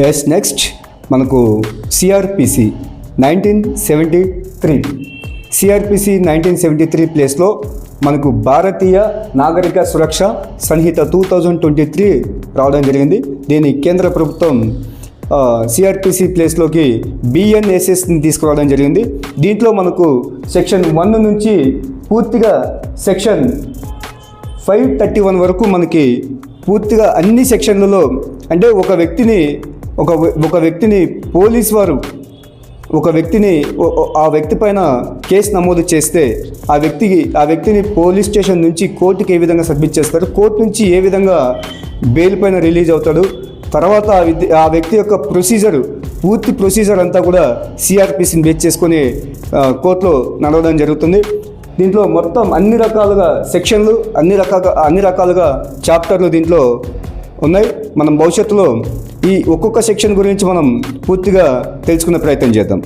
Yes next మనకు CrPC 1973 CrPC 1973 ప్లేస్లో మనకు భారతీయ నాగరిక సురక్ష సంహిత 2023 రావడం జరిగింది. దీని కేంద్ర ప్రభుత్వం సిఆర్పిసి ప్లేస్లోకి బిఎన్ఎస్ఎస్ని తీసుకురావడం జరిగింది. దీంట్లో మనకు సెక్షన్ 1 నుంచి పూర్తిగా సెక్షన్ 531 వరకు మనకి పూర్తిగా అన్ని సెక్షన్లలో అంటే ఒక వ్యక్తిని పోలీస్ వారు ఆ వ్యక్తి పైన కేసు నమోదు చేస్తే ఆ వ్యక్తిని పోలీస్ స్టేషన్ నుంచి కోర్టుకి ఏ విధంగా సబ్మిట్ చేస్తారు, కోర్టు నుంచి ఏ విధంగా బెయిల్ పైన రిలీజ్ అవుతాడు, తర్వాత ఆ వ్యక్తి యొక్క పూర్తి ప్రొసీజర్ అంతా కూడా సిఆర్పిసిని బేస్ చేసుకొని కోర్టులో నడవడం జరుగుతుంది. దీంట్లో మొత్తం అన్ని రకాలుగా సెక్షన్లు అన్ని రకాలుగా చాప్టర్లు దీంట్లో ఉన్నాయి. మనం భవిష్యత్తులో ఈ ఒక్కొక్క సెక్షన్ గురించి మనం పూర్తిగా తెలుసుకునే ప్రయత్నం చేద్దాం.